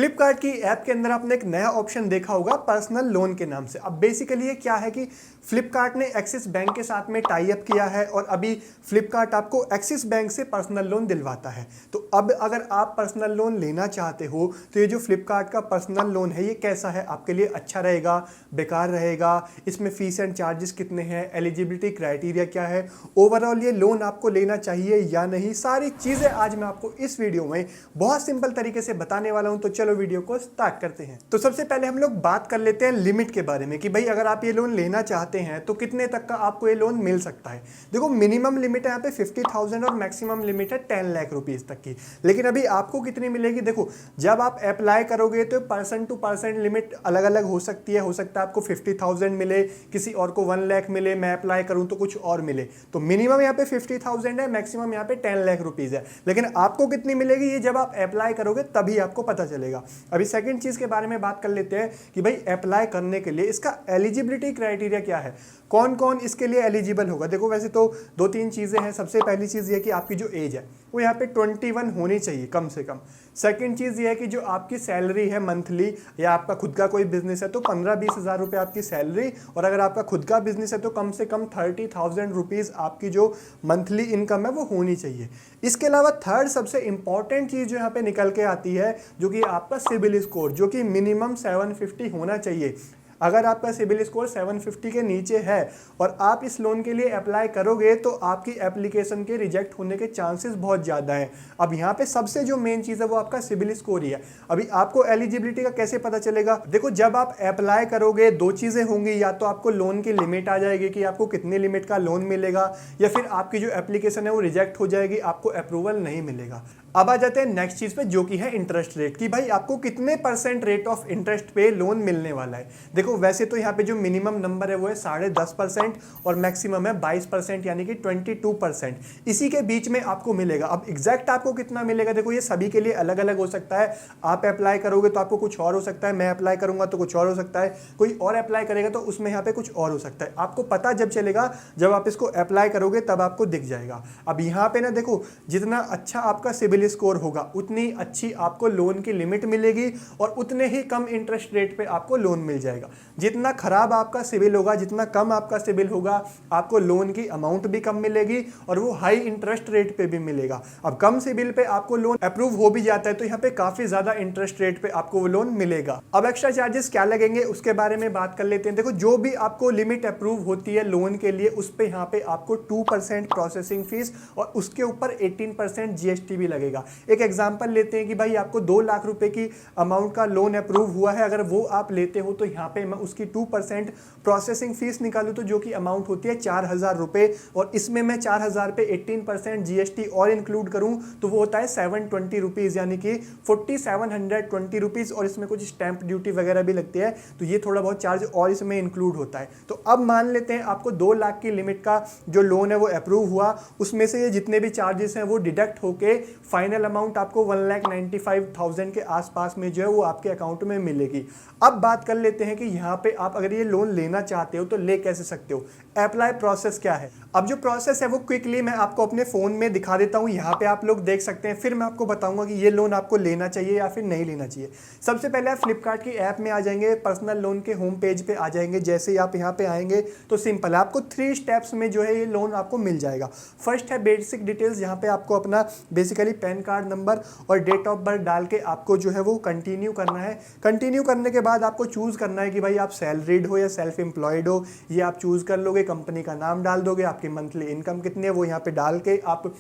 फ्लिपकार्ट की ऐप के अंदर आपने एक नया ऑप्शन देखा होगा पर्सनल लोन के नाम से। अब बेसिकली ये क्या है कि फ्लिपकार्ट ने एक्सिस बैंक के साथ में टाई अप किया है और अभी फ्लिपकार्ट आपको एक्सिस बैंक से पर्सनल लोन दिलवाता है। तो अब अगर आप पर्सनल लोन लेना चाहते हो तो ये जो फ्लिपकार्ट का पर्सनल लोन है ये कैसा है, आपके लिए अच्छा रहेगा, बेकार रहेगा, इसमें फीस एंड चार्जेस कितने हैं, एलिजिबिलिटी क्राइटेरिया क्या है, ओवरऑल ये लोन आपको लेना चाहिए या नहीं, सारी चीज़ें आज मैं आपको इस वीडियो में बहुत सिंपल तरीके से बताने वाला हूं। तो चलो वीडियो को स्टार्ट करते हैं। तो सबसे पहले हम लोग बात कर लेते हैं लिमिट के बारे में कि भाई अगर आप ये लोन लेना चाहते हैं तो कितने तक का आपको ये लोन मिल सकता है। देखो मिनिमम लिमिट है यहाँ पे 50,000 और मैक्सिमम लिमिट है 10 लाख रुपीस तक की। लेकिन अभी आपको कितनी मिलेगी, देखो जब आप अप्लाई करोगे तो पर्सन टू पर्सन लिमिट अलग अलग हो सकती है। हो सकता है आपको 50,000 मिले, किसी और को 1 लाख मिले, मैं अप्लाई करूं तो कुछ और मिले। तो मिनिमम यहाँ पे 50,000 है, मैक्सिमम यहाँ पे 10 लाख रुपीस है। लेकिन आपको कितनी मिलेगी ये जब आप अप्लाई करोगे तभी आपको पता चलेगा। अभी सेकंड चीज के बारे में बात कर लेते हैं कि भाई अप्लाई करने के लिए इसका एलिजिबिलिटी क्राइटेरिया क्या है, कौन कौन इसके लिए एलिजिबल होगा। देखो वैसे तो 2-3 चीजें हैं। सबसे पहली चीज ये कि आपकी जो एज है वो यहाँ पे 21 होनी चाहिए कम से कम। सेकंड चीज ये है कि जो आपकी सैलरी है मंथली, या आपका खुद का कोई बिजनेस है तो 15-20 हज़ार रुपये आपकी सैलरी, और अगर आपका खुद का बिजनेस है तो कम से कम 30,000 रुपीज़ आपकी जो मंथली इनकम है वो होनी चाहिए। इसके अलावा थर्ड सबसे इंपॉर्टेंट चीज़ जो यहाँ पे निकल के आती है जो कि आपका सिबिल स्कोर, जो कि मिनिमम 750 होना चाहिए। अगर आपका सिबिल स्कोर 750 के नीचे है और आप इस लोन के लिए अप्लाई करोगे तो आपकी एप्लीकेशन के रिजेक्ट होने के चांसेस बहुत ज़्यादा हैं। अब यहाँ पे सबसे जो मेन चीज़ है वो आपका सिबिल स्कोर ही है। अभी आपको एलिजिबिलिटी का कैसे पता चलेगा, देखो जब आप अप्लाई करोगे दो चीज़ें होंगी, या तो आपको लोन की लिमिट आ जाएगी कि आपको कितनी लिमिट का लोन मिलेगा, या फिर आपकी जो एप्लीकेशन है वो रिजेक्ट हो जाएगी, आपको अप्रूवल नहीं मिलेगा। अब आ जाते हैं नेक्स्ट चीज पे जो कि है इंटरेस्ट रेट, कि भाई आपको कितने % रेट ऑफ इंटरेस्ट पे लोन मिलने वाला है। देखो वैसे तो यहाँ पे जो मिनिमम नंबर है वो है 10.5% और मैक्सिमम है 22% यानी कि 22%। इसी के बीच में आपको मिलेगा। अब एग्जैक्ट आपको कितना मिलेगा, देखो ये सभी के लिए अलग अलग हो सकता है। आप अप्लाई करोगे तो आपको कुछ और हो सकता है, मैं अप्लाई करूंगा तो कुछ और हो सकता है, कोई और अप्लाई करेगा तो उसमें यहाँ पे कुछ और हो सकता है। आपको पता जब चलेगा, जब आप इसको अप्लाई करोगे तब आपको दिख जाएगा। अब यहाँ पे ना देखो जितना अच्छा आपका सिबिल स्कोर होगा उतनी अच्छी आपको लोन की लिमिट मिलेगी और उतने ही कम इंटरेस्ट रेट पे आपको लोन मिल जाएगा। जितना खराब आपका सिबिल होगा, जितना कम आपका सिबिल होगा, आपको लोन की अमाउंट भी कम मिलेगी और वो हाई इंटरेस्ट रेट पे भी मिलेगा। अब कम सिबिल पे आपको लोन अप्रूव हो भी जाता है तो यहाँ पे काफी ज्यादा इंटरेस्ट रेट पे आपको वो लोन मिलेगा। अब एक्स्ट्रा चार्जेस क्या लगेंगे उसके बारे में बात कर लेते हैं। देखो जो भी आपको लिमिट अप्रूव होती है लोन के लिए उस पे यहाँ पे आपको 2% प्रोसेसिंग फीस और उसके ऊपर 18% जीएसटी भी लगेगा। एक एग्जांपल लेते हैं कि भाई आपको 2 लाख रुपए की अमाउंट का लोन अप्रूव हुआ है, अगर वो आप लेते हो तो यहाँ पे मैं उसकी 2% प्रोसेसिंग फीस निकालूं तो जो कि अमाउंट होती है 4,000 रुपए, और इसमें मैं 4,000 पे 18% जीएसटी और इंक्लूड करूं तो वो होता है 720 रुपीज यानी कि 4720 रुपीज, और इसमें कुछ स्टैंप ड्यूटी वगैरह भी लगती है तो ये थोड़ा बहुत चार्ज और इसमें इंक्लूड होता है। तो अब मान लेते हैं आपको 2 लाख की लिमिट का जो लोन है वो अप्रूव हुआ, उसमें से ये जितने भी चार्जेस हैं वो डिडक्ट होके फाइनल अमाउंट आपको 1,95,000 के आसपास में जो है वो आपके अकाउंट में मिलेगी। अब बात कर लेते हैं कि यहाँ पे आप अगर ये लोन लेना चाहते हो तो ले कैसे सकते हो, अप्लाई प्रोसेस क्या है। अब जो प्रोसेस है वो क्विकली मैं आपको अपने फोन में दिखा देता हूँ, यहाँ पे आप लोग देख सकते हैं, फिर मैं आपको बताऊंगा कि ये लोन आपको लेना चाहिए या फिर नहीं लेना चाहिए। सबसे पहले आप फ्लिपकार्ट की ऐप में आ जाएंगे, पर्सनल लोन के होम पेज पे आ जाएंगे। जैसे ही आप यहाँ पे आएंगे तो सिंपल है, आपको 3 स्टेप्स में जो है ये लोन आपको मिल जाएगा। फर्स्ट है बेसिक डिटेल्स, यहाँ पे आपको अपना बेसिकली पैन कार्ड नंबर और डेट ऑफ बर्थ डाल के आपको जो है वो कंटिन्यू करना है। कंटिन्यू करने के बाद आपको चूज करना है कि भाई आप सैलरीड हो या सेल्फ एम्प्लॉयड हो, ये आप चूज कर लोगे। कंपनी का नाम डाल दोगे, आपकी मंथली इनकम कितनी है वो यहाँ पे डाल के आप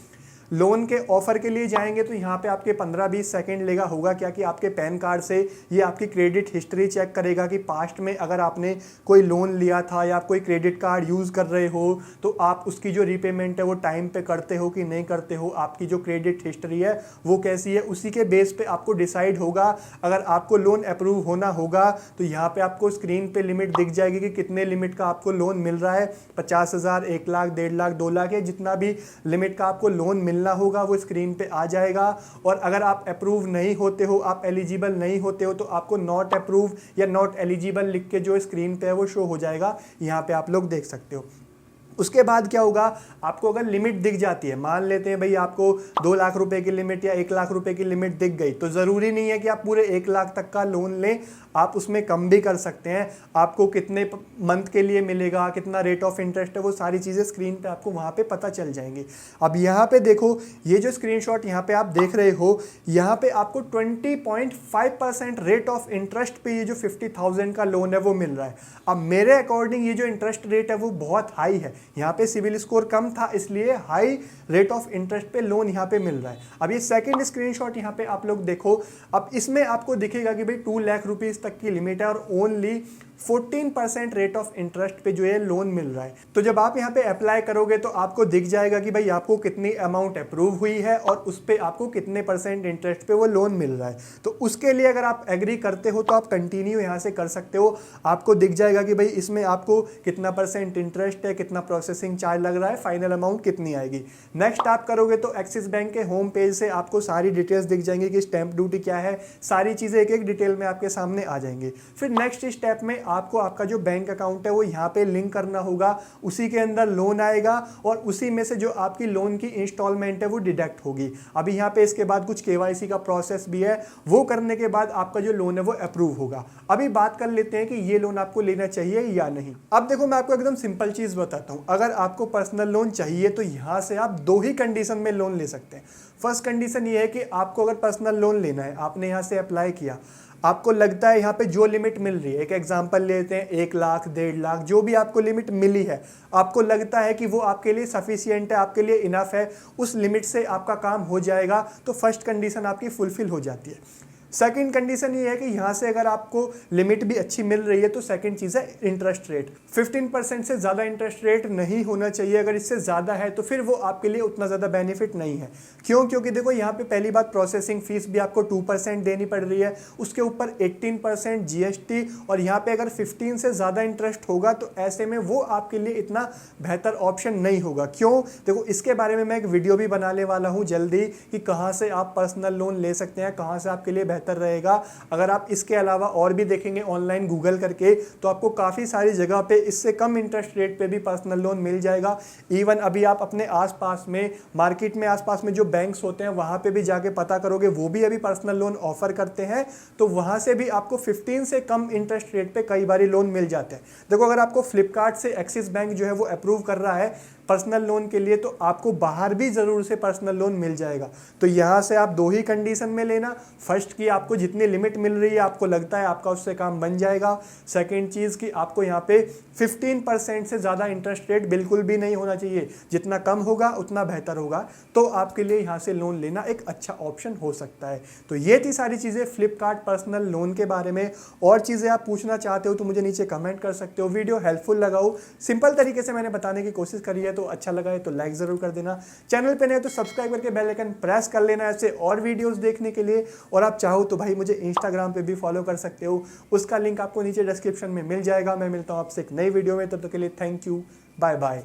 लोन के ऑफर के लिए जाएंगे तो यहाँ पे आपके 15-20 सेकंड लेगा। होगा क्या कि आपके पैन कार्ड से ये आपकी क्रेडिट हिस्ट्री चेक करेगा कि पास्ट में अगर आपने कोई लोन लिया था या आप कोई क्रेडिट कार्ड यूज़ कर रहे हो तो आप उसकी जो रीपेमेंट है वो टाइम पे करते हो कि नहीं करते हो, आपकी जो क्रेडिट हिस्ट्री है वो कैसी है, उसी के बेस पे आपको डिसाइड होगा। अगर आपको लोन अप्रूव होना होगा तो यहाँ पे आपको स्क्रीन पे लिमिट दिख जाएगी कि कितने लिमिट का आपको लोन मिल रहा है, 50,000, 1 लाख, 1.5 लाख, 2 लाख, या जितना भी लिमिट का आपको लोन मिलना होगा वो स्क्रीन पे आ जाएगा। और अगर आप अप्रूव नहीं होते हो, आप एलिजिबल नहीं होते हो तो आपको नॉट अप्रूव या नॉट एलिजिबल लिख के जो स्क्रीन पे है वो शो हो जाएगा। यहाँ पे आप लोग देख सकते हो। उसके बाद क्या होगा, आपको अगर लिमिट दिख जाती है, मान लेते हैं भाई आपको 2 लाख रुपए की लिमिट या 1 लाख रुपए की लिमिट दिख गई, तो ज़रूरी नहीं है कि आप पूरे 1 लाख तक का लोन लें, आप उसमें कम भी कर सकते हैं। आपको कितने मंथ के लिए मिलेगा, कितना रेट ऑफ इंटरेस्ट है, वो सारी चीज़ें स्क्रीन पे आपको वहाँ पे पता चल जाएंगी। अब यहाँ पे देखो, ये जो स्क्रीनशॉट यहाँ पे आप देख रहे हो, यहाँ पे आपको 20.5% रेट ऑफ इंटरेस्ट पे ये जो 50,000 का लोन है वो मिल रहा है। अब मेरे अकॉर्डिंग ये जो इंटरेस्ट रेट है वो बहुत हाई है, यहाँ पे सिविल स्कोर कम था इसलिए हाई रेट ऑफ इंटरेस्ट पे लोन यहाँ पे मिल रहा है। अब ये सेकंड स्क्रीनशॉट यहाँ पे आप लोग देखो, अब इसमें आपको दिखेगा कि भाई 2 लाख रुपीस तक की लिमिट है और ओनली 14% रेट ऑफ इंटरेस्ट पे जो है लोन मिल रहा है। तो जब आप यहाँ पे अप्लाई करोगे तो आपको दिख जाएगा कि भाई आपको कितनी अमाउंट अप्रूव हुई है और उस पर आपको कितने % इंटरेस्ट पे वो लोन मिल रहा है। तो उसके लिए अगर आप एग्री करते हो तो आप कंटिन्यू यहाँ से कर सकते हो। आपको दिख जाएगा कि भाई इसमें आपको कितना % इंटरेस्ट है, कितना प्रोसेसिंग चार्ज लग रहा है, फाइनल अमाउंट कितनी आएगी। नेक्स्ट आप करोगे तो एक्सिस बैंक के होम पेज से आपको सारी डिटेल्स दिख जाएंगी कि स्टैंप ड्यूटी क्या है, सारी चीज़ें एक एक डिटेल में आपके सामने आ जाएंगे। फिर नेक्स्ट स्टेप में आपको आपका जो बैंक अकाउंट है वो यहाँ पे लिंक करना होगा, उसी के अंदर लोन आएगा और उसी में से जो आपकी लोन की इंस्टॉलमेंट है वो डिडक्ट होगी। अभी यहाँ पे इसके बाद कुछ केवाईसी का प्रोसेस भी है, वो करने के बाद आपका जो लोन है वो अप्रूव होगा। अभी बात कर लेते हैं कि ये लोन आपको लेना चाहिए या नहीं। अब देखो मैं आपको एकदम सिंपल चीज़ बताता हूँ, अगर आपको पर्सनल लोन चाहिए तो यहाँ से आप 2 ही कंडीशन में लोन ले सकते हैं। फर्स्ट कंडीशन ये है कि आपको अगर पर्सनल लोन लेना है, आपने यहाँ से अप्लाई किया, आपको लगता है यहाँ पे जो लिमिट मिल रही है, एक एग्जांपल लेते हैं 1 लाख 1.5 लाख, जो भी आपको लिमिट मिली है, आपको लगता है कि वो आपके लिए सफिशिएंट है, आपके लिए इनफ है, उस लिमिट से आपका काम हो जाएगा, तो फर्स्ट कंडीशन आपकी फुलफिल हो जाती है। सेकंड कंडीशन ये है कि यहाँ से अगर आपको लिमिट भी अच्छी मिल रही है तो सेकंड चीज़ है इंटरेस्ट रेट। 15% से ज़्यादा इंटरेस्ट रेट नहीं होना चाहिए, अगर इससे ज़्यादा है तो फिर वो आपके लिए उतना ज़्यादा बेनिफिट नहीं है। क्यों? क्योंकि देखो यहाँ पे पहली बात प्रोसेसिंग फीस भी आपको 2% देनी पड़ रही है, उसके ऊपर 18% GST, और यहाँ पे अगर 15 से ज़्यादा इंटरेस्ट होगा तो ऐसे में वो आपके लिए इतना बेहतर ऑप्शन नहीं होगा। क्यों? देखो इसके बारे में मैं एक वीडियो भी बनाने वाला हूँ जल्दी कि कहाँ से आप पर्सनल लोन ले सकते हैं, कहाँ से आपके लिए बेहतर रहेगा। अगर आप इसके अलावा और भी देखेंगे ऑनलाइन गूगल करके तो आपको काफ़ी सारी जगह पे इससे कम इंटरेस्ट रेट पे भी पर्सनल लोन मिल जाएगा। इवन अभी आप अपने आसपास में मार्केट में आसपास में जो बैंक्स होते हैं वहाँ पे भी जाके पता करोगे, वो भी अभी पर्सनल लोन ऑफर करते हैं, तो वहाँ से भी आपको 15 से कम इंटरेस्ट रेट पे कई बारी लोन मिल जाते हैं। देखो अगर आपको फ्लिपकार्ट से एक्सिस बैंक जो है वो अप्रूव कर रहा है पर्सनल लोन के लिए, तो आपको बाहर भी ज़रूर से पर्सनल लोन मिल जाएगा। तो यहाँ से आप 2 ही कंडीशन में लेना, फर्स्ट की आपको जितनी लिमिट मिल रही है आपको लगता है आपका उससे काम बन जाएगा, सेकंड चीज़ कि आपको यहाँ पे 15% से ज़्यादा इंटरेस्ट रेट बिल्कुल भी नहीं होना चाहिए, जितना कम होगा उतना बेहतर होगा, तो आपके लिए यहाँ से लोन लेना एक अच्छा ऑप्शन हो सकता है। तो ये थी सारी चीज़ें फ्लिपकार्ट पर्सनल लोन के बारे में। और चीज़ें आप पूछना चाहते हो तो मुझे नीचे कमेंट कर सकते हो। वीडियो हेल्पफुल लगा हो, सिंपल तरीके से मैंने बताने की कोशिश करी है, तो अच्छा लगा है तो लाइक ज़रूर कर देना। चैनल पे नए तो सब्सक्राइब करके बेल आइकन प्रेस कर लेना ऐसे और वीडियोस देखने के लिए। और आप चाहो तो भाई मुझे इंस्टाग्राम पे भी फॉलो कर सकते हो, उसका लिंक आपको नीचे डिस्क्रिप्शन में मिल जाएगा। मैं मिलता हूँ आपसे एक नई वीडियो में, तब तक के लिए थैंक यू, बाय बाय।